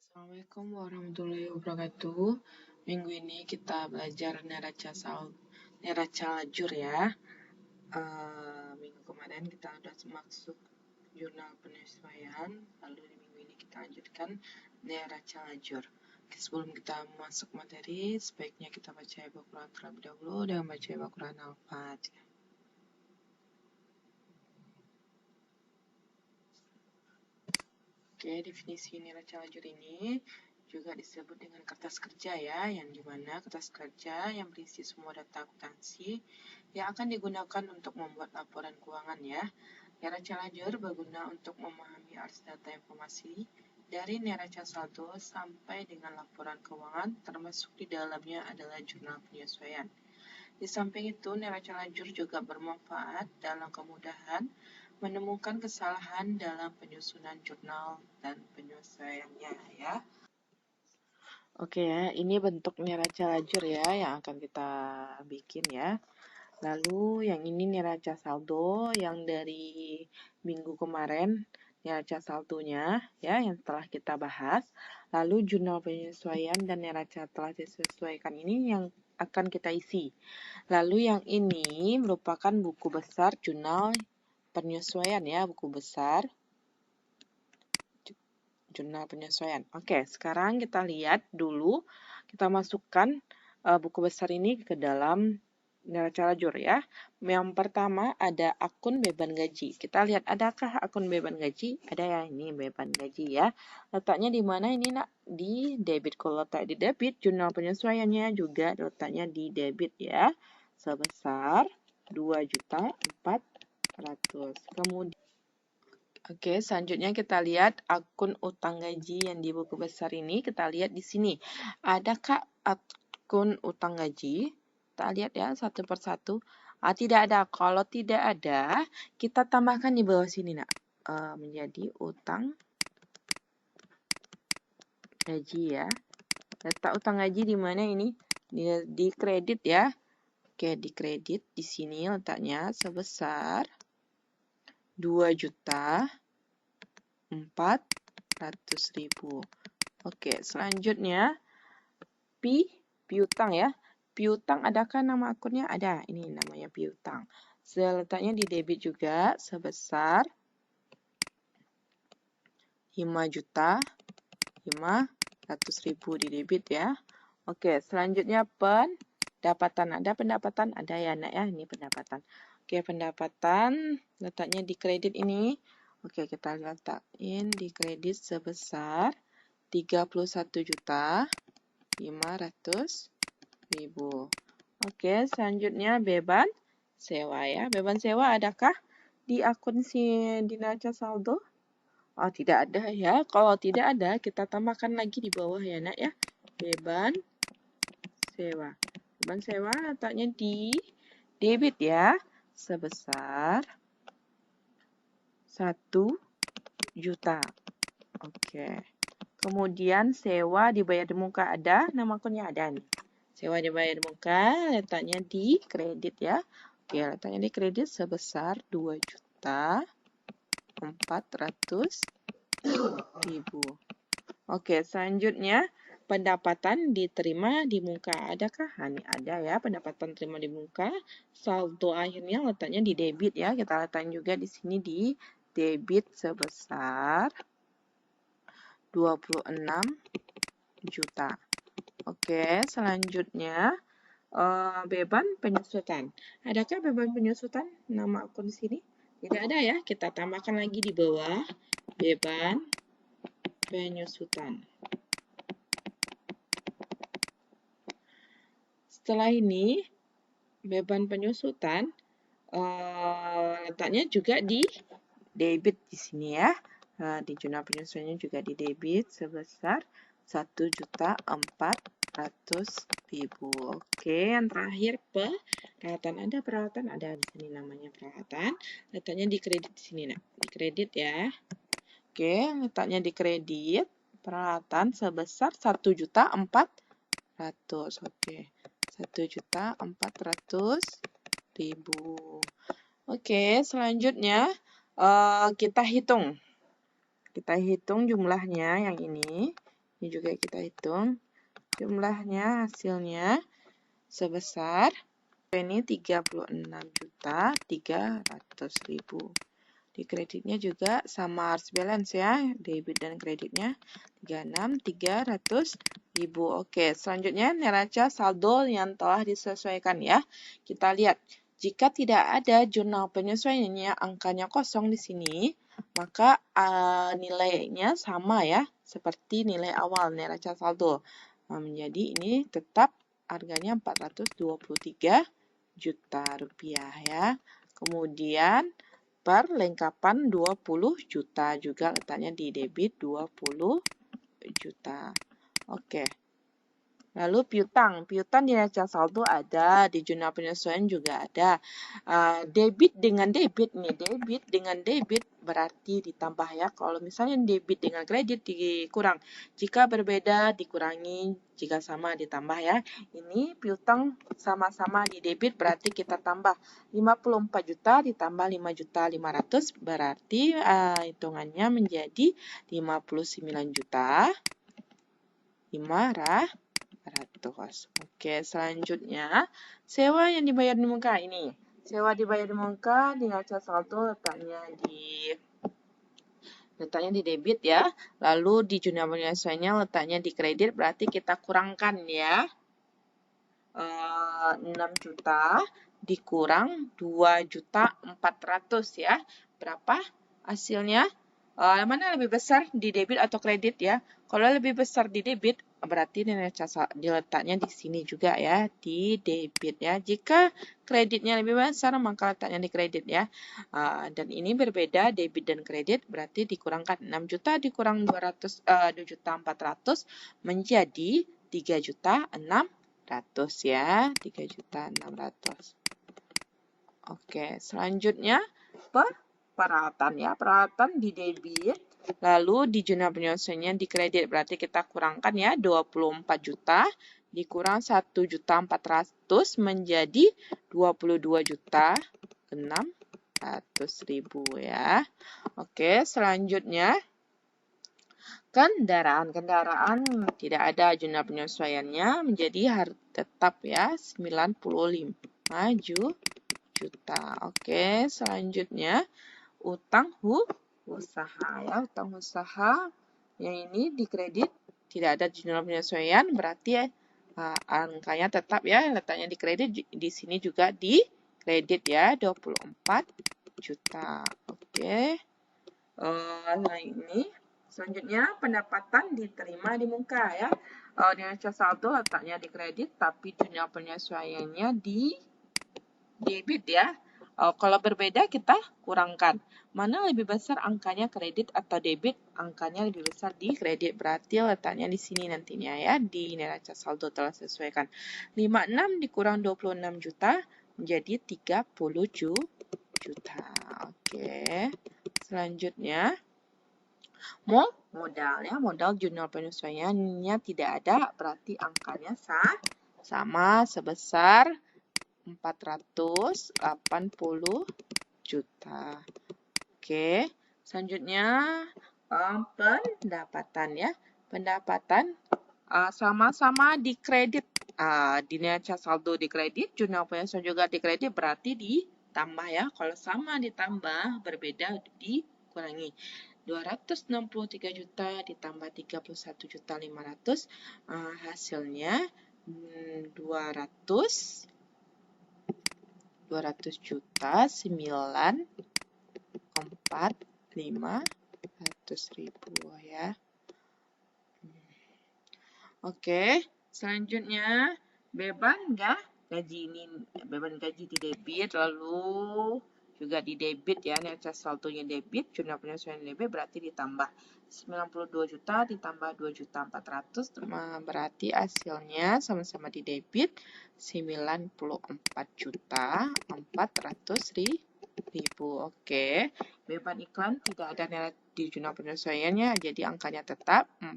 Assalamualaikum warahmatullahi wabarakatuh. Minggu ini kita belajar neraca lajur ya. Minggu kemarin kita sudah masuk jurnal penyesuaian, lalu di minggu ini kita lanjutkan neraca lajur. Oke, sebelum kita masuk materi, sebaiknya kita baca Al-Quran terlebih dahulu dengan baca Al-Quran Al-Fatihah. Oke, definisi neraca lajur ini juga disebut dengan kertas kerja ya, yang dimana kertas kerja yang berisi semua data akuntansi yang akan digunakan untuk membuat laporan keuangan ya. Neraca lajur berguna untuk memahami arus data informasi dari neraca saldo sampai dengan laporan keuangan, termasuk di dalamnya adalah jurnal penyesuaian. Di samping itu, neraca lajur juga bermanfaat dalam kemudahan menemukan kesalahan dalam penyusunan jurnal dan penyesuaiannya ya. Oke ya, ini bentuk neraca lajur ya yang akan kita bikin ya. Lalu yang ini neraca saldo yang dari minggu kemarin, neraca saldonya ya yang telah kita bahas. Lalu jurnal penyesuaian dan neraca telah disesuaikan ini yang akan kita isi. Lalu yang ini merupakan buku besar jurnal penyesuaian ya, buku besar jurnal penyesuaian. Oke, sekarang kita lihat dulu, kita masukkan buku besar ini ke dalam neraca lajur ya. Yang pertama ada akun beban gaji. Kita lihat adakah akun beban gaji? Ada ya, ini beban gaji ya. Letaknya di mana ini nak? Di debit. Kalau letak di debit, jurnal penyesuaiannya juga letaknya di debit ya. Sebesar 2.400.000. Kemudian Oke, selanjutnya kita lihat akun utang gaji yang di buku besar ini. Kita lihat di sini. Adakah akun utang gaji? Kita lihat ya satu persatu. Tidak ada. Kalau tidak ada, kita tambahkan di bawah sini nak. Menjadi utang gaji ya. Letak utang gaji di mana ini? Di kredit ya. Oke, di kredit di sini letaknya sebesar 2.400.000. Oke, selanjutnya piutang ya. Piutang adakah nama akunnya? Ada. Ini namanya piutang. Letaknya di debit juga sebesar 5.500.000 di debit ya. Oke, selanjutnya pendapatan. Ada pendapatan? Ada ya, nak ya. Ini pendapatan. Oke, pendapatan letaknya di kredit ini. Oke, kita letakin di kredit sebesar 31.500.000. Oke, selanjutnya beban sewa ya. Beban sewa adakah di akun di neraca saldo? Oh, tidak ada ya. Kalau tidak ada, kita tambahkan lagi di bawah ya, nak ya. Beban sewa. Beban sewa letaknya di debit ya. Sebesar 1 juta. Oke. Kemudian sewa dibayar di muka ada, nama akunnya ada nih. Sewa dibayar di muka, letaknya di kredit ya. Oke, letaknya di kredit sebesar 2.400.000. Oke, selanjutnya pendapatan diterima di muka. Adakah? Ini ada ya, pendapatan terima di muka. Saldo akhirnya letaknya di debit ya. Kita letakkan juga di sini di debit sebesar 26 juta. Oke, selanjutnya beban penyusutan. Adakah beban penyusutan nama akun di sini? Tidak ada ya. Kita tambahkan lagi di bawah beban penyusutan. Setelah ini beban penyusutan letaknya juga di debit di sini ya. Di jurnal penyesuaiannya juga di debit sebesar 1.400.000. Oke, yang terakhir peralatan. Ada peralatan, ada di sini namanya peralatan. Letaknya di kredit di sini, nak. Di kredit ya. Oke, letaknya di kredit peralatan sebesar 1.400.000. Oke, 1.400.000. Oke, selanjutnya kita hitung. Kita hitung jumlahnya yang ini. Ini juga kita hitung. Jumlahnya hasilnya sebesar ini 36.300.000. Di kreditnya juga sama harus balance ya, debit dan kreditnya 36.300.000. Oke, selanjutnya neraca saldo yang telah disesuaikan ya. Kita lihat, jika tidak ada jurnal penyesuaiannya, angkanya kosong di sini, maka nilainya sama ya, seperti nilai awal neraca saldo. Menjadi ini tetap harganya 423 juta rupiah ya. Kemudian perlengkapan 20 juta juga letaknya di debit 20 juta. Oke. Lalu piutang di neraca saldo ada, di jurnal penyesuaian juga ada. Debit dengan debit nih, debit dengan debit berarti ditambah ya. Kalau misalnya debit dengan kredit dikurang, jika berbeda dikurangi, jika sama ditambah ya. Ini piutang sama-sama di debit berarti kita tambah 54 juta ditambah 5.500.000 berarti hitungannya menjadi 59 juta 500. Oke, selanjutnya sewa yang dibayar di muka ini. Sewa dibayar di muka di neraca saldo letaknya di debit ya. Lalu di jurnal penyesuaiannya letaknya di kredit, berarti kita kurangkan ya. 6 juta dikurang 2.400.000 ya. Berapa hasilnya? Mana lebih besar di debit atau kredit ya? Kalau lebih besar di debit, berarti neraca diletaknya di sini juga ya, di debit ya. Jika kreditnya lebih besar, maka letaknya di kredit ya. Dan ini berbeda, debit dan kredit, berarti dikurangkan 6 juta dikurang 2.400.000 menjadi 3.600.000 ya, 3.600.000. Oke, selanjutnya peralatan ya, peralatan di debit, lalu di jurnal penyesuaiannya di kredit, berarti kita kurangkan ya 24 juta dikurang 1.400.000 menjadi 22.600.000 ya. Oke, selanjutnya kendaraan tidak ada jurnal penyesuaiannya menjadi tetap ya 95 juta. Oke, selanjutnya utang usaha ya, utang usaha yang ini di kredit tidak ada jurnal penyesuaian berarti angkanya tetap ya, letaknya di kredit, di sini juga di kredit ya 24 juta. Oke. Nah ini selanjutnya pendapatan diterima di muka ya. Neraca saldo letaknya di kredit tapi jurnal penyesuaiannya di debit ya. Kalau berbeda kita kurangkan. Mana lebih besar angkanya kredit atau debit? Angkanya lebih besar di kredit. Berarti letaknya di sini nantinya ya. Di neraca saldo telah sesuaikan. 56 dikurang 26 juta menjadi 37 juta. Oke. Selanjutnya modal ya. Modal jurnal penyesuaiannya tidak ada. Berarti angkanya sama sebesar 480 juta. Oke, selanjutnya pendapatan ya. Pendapatan sama-sama di kredit. Di neraca saldo di kredit, jurnal penyesuaian juga di kredit berarti ditambah ya. Kalau sama ditambah, berbeda dikurangi. 263 juta ditambah 31.500.000 hasilnya 200 juta 945.000 ya. Oke, selanjutnya beban gaji ini, beban gaji di debit, lalu juga di debit ya, neraca saldonya debit, jurnal penyesuaian debit berarti ditambah 92 juta ditambah 2.400.000 berarti hasilnya sama-sama di debit 94.400.000. Oke, beban iklan tidak ada nilai di jurnal penyesuaiannya, jadi angkanya tetap 4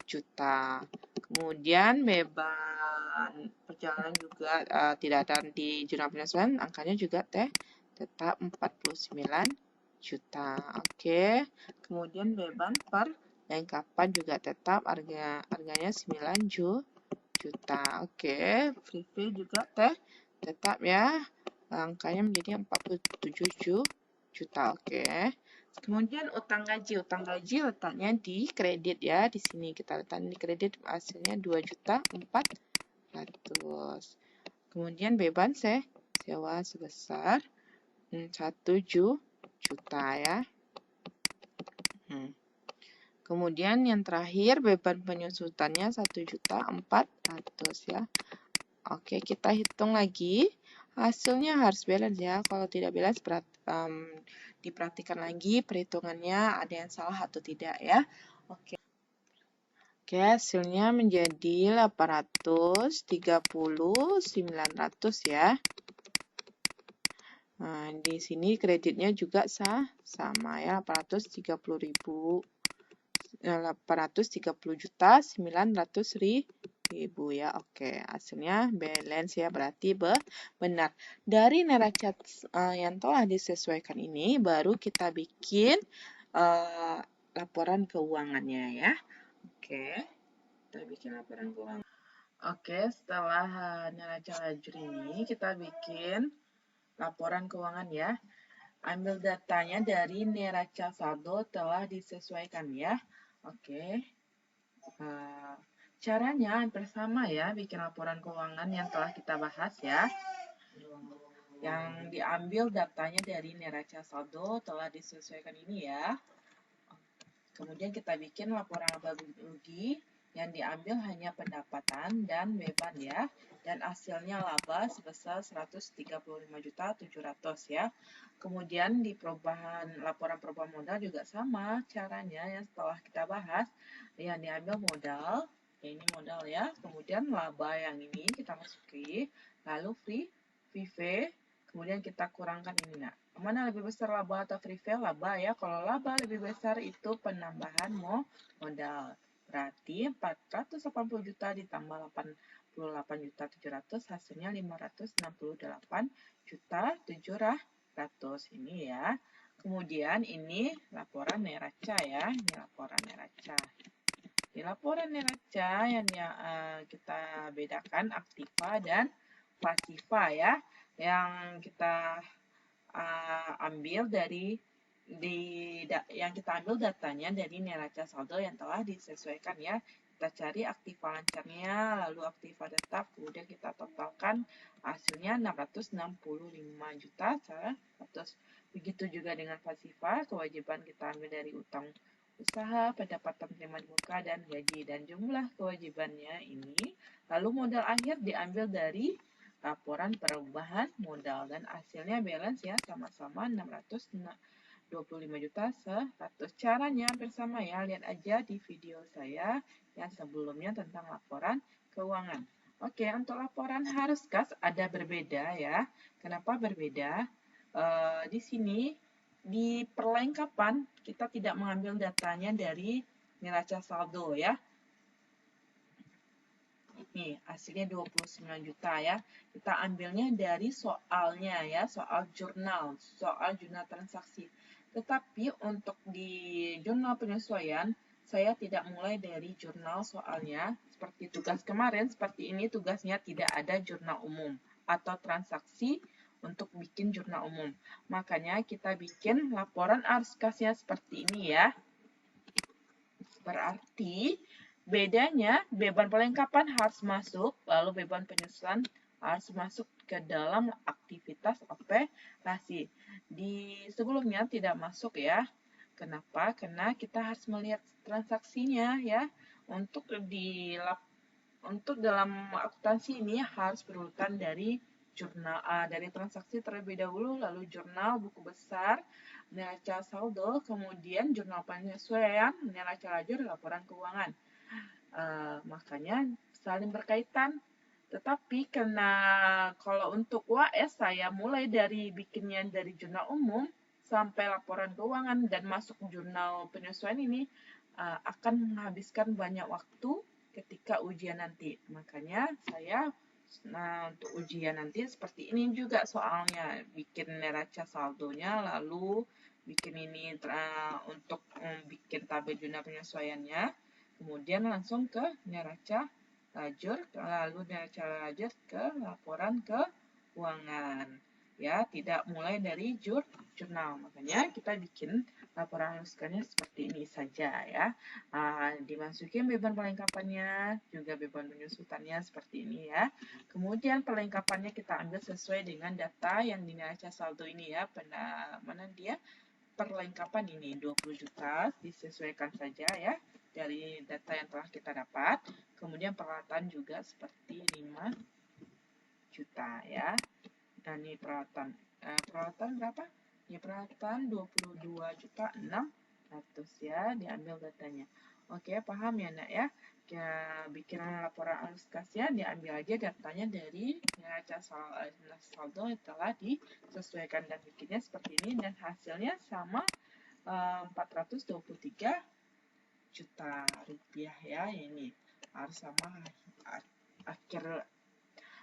juta. Kemudian beban perjalanan juga tidak ada di jurnal penyesuaian, angkanya juga tetap 49 juta. Oke. Kemudian beban yang kapan juga tetap harganya 9 juta. Oke, free pay juga tetap ya. Angkanya menjadi 47 juta. Oke. Kemudian utang gaji letaknya di kredit ya. Di sini kita letakkan di kredit, hasilnya 2.400.000. Kemudian beban sewa sebesar 1 juta ya. Kemudian yang terakhir beban penyusutannya 1.400.000 ya. Oke, kita hitung lagi. Hasilnya harus balance ya. Kalau tidak balance diperhatikan lagi perhitungannya ada yang salah atau tidak ya. Oke, hasilnya menjadi 830.900 ya. Nah, di sini kreditnya juga sama ya, 830.900.000 ya. Oke, hasilnya balance ya, berarti benar. Dari neraca yang telah disesuaikan ini baru kita bikin laporan keuangannya ya. Oke, kita bikin laporan keuangan. Oke, setelah neraca lajur ini kita bikin laporan keuangan ya. Ambil datanya dari neraca saldo telah disesuaikan ya. Oke. Caranya hampir sama ya, bikin laporan keuangan yang telah kita bahas ya. Yang diambil datanya dari neraca saldo telah disesuaikan ini ya. Kemudian kita bikin laporan laba rugi yang diambil hanya pendapatan dan beban ya. Dan hasilnya laba sebesar 135.700.000 ya. Kemudian di laporan perubahan modal juga sama caranya yang setelah kita bahas. Yang diambil modal, ya ini modal ya. Kemudian laba yang ini kita masuki, lalu free fee, kemudian kita kurangkan ini. Nah, mana lebih besar laba atau free fee? Laba ya. Kalau laba lebih besar itu penambahan modal. Berarti 480 juta ditambah 88.700 hasilnya 568.700 ini ya. Kemudian ini laporan neraca ya. Ini laporan neraca. Di laporan neraca yang kita bedakan aktiva dan pasiva ya. Yang kita ambil datanya dari neraca saldo yang telah disesuaikan ya. Kita cari aktiva lancarnya, lalu aktiva tetap, kemudian kita totalkan hasilnya 665 juta. Begitu juga dengan pasiva, kewajiban kita ambil dari utang usaha, pendapatan terima di muka, dan gaji. Dan jumlah kewajibannya ini, lalu modal akhir diambil dari laporan perubahan modal dan hasilnya balance ya, sama-sama 625.100.000. Caranya hampir sama ya, lihat aja di video saya yang sebelumnya tentang laporan keuangan. Oke, untuk laporan harus kas ada berbeda ya. Kenapa berbeda? Di sini di perlengkapan kita tidak mengambil datanya dari neraca saldo ya. Nih, hasilnya 29 juta ya. Kita ambilnya dari soalnya ya, soal jurnal transaksi. Tetapi untuk di jurnal penyesuaian, saya tidak mulai dari jurnal soalnya. Seperti tugas kemarin, seperti ini tugasnya tidak ada jurnal umum atau transaksi untuk bikin jurnal umum. Makanya kita bikin laporan arus kasnya seperti ini ya. Berarti bedanya beban perlengkapan harus masuk, lalu beban penyusunan harus masuk ke dalam aktivitas operasi. Di sebelumnya tidak masuk ya. Kenapa? Karena kita harus melihat transaksinya ya. Untuk dalam akuntansi ini harus berurutan dari jurnal dari transaksi terlebih dahulu, lalu jurnal buku besar, neraca saldo, kemudian jurnal penyesuaian, neraca lajur, laporan keuangan. Makanya saling berkaitan. Tetapi karena kalau untuk UAS saya mulai dari bikinnya dari jurnal umum sampai laporan keuangan dan masuk jurnal penyesuaian ini akan menghabiskan banyak waktu ketika ujian nanti. Makanya saya untuk ujian nanti seperti ini juga soalnya, bikin neraca saldonya lalu bikin ini untuk bikin tabel jurnal penyesuaiannya. Kemudian langsung ke neraca lajur, lalu neraca lajur ke laporan keuangan. Ya, tidak mulai dari jurnal. Makanya kita bikin laporan haluskannya seperti ini saja ya. Dimasukin beban perlengkapannya, juga beban penyusutannya seperti ini ya. Kemudian perlengkapannya kita ambil sesuai dengan data yang di neraca saldo ini ya. Mana dia? Perlengkapan ini 20 juta disesuaikan saja ya dari data yang telah kita dapat. Kemudian peralatan juga seperti 5 juta ya. Dan ini peralatan. Peralatan berapa? Ya peralatan 22 juta 600 ya, diambil datanya. Oke, paham ya nak ya? Bikin laporan alus kas ya, diambil aja datanya dari neraca saldo yang telah disesuaikan dan bikinnya seperti ini dan hasilnya sama 423 juta rupiah ya. Ini harus sama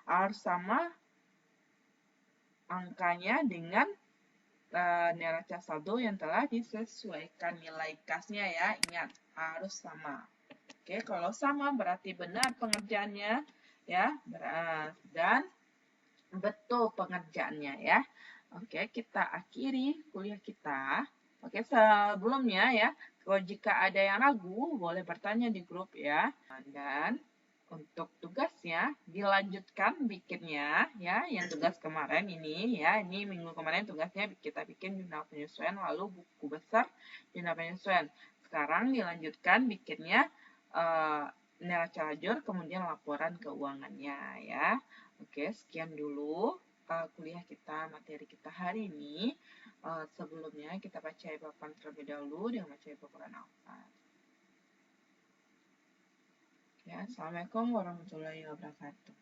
harus sama angkanya dengan neraca saldo yang telah disesuaikan nilai kasnya ya. Ingat, harus sama. Oke, kalau sama berarti benar pengerjaannya ya, dan betul pengerjaannya ya. Oke, kita akhiri kuliah kita. Oke, sebelumnya ya, kalau jika ada yang ragu boleh bertanya di grup ya. Dan untuk tugasnya dilanjutkan bikinnya ya, yang tugas kemarin ini ya, ini minggu kemarin tugasnya kita bikin jurnal penyesuaian lalu buku besar jurnal penyesuaian. Sekarang dilanjutkan bikinnya neraca lajur kemudian laporan keuangannya ya. Oke, sekian dulu kuliah kita, materi kita hari ini. Sebelumnya kita baca paparan terlebih dahulu dengan baca paparan Al-Fatihah. Ya, Assalamualaikum warahmatullahi wabarakatuh.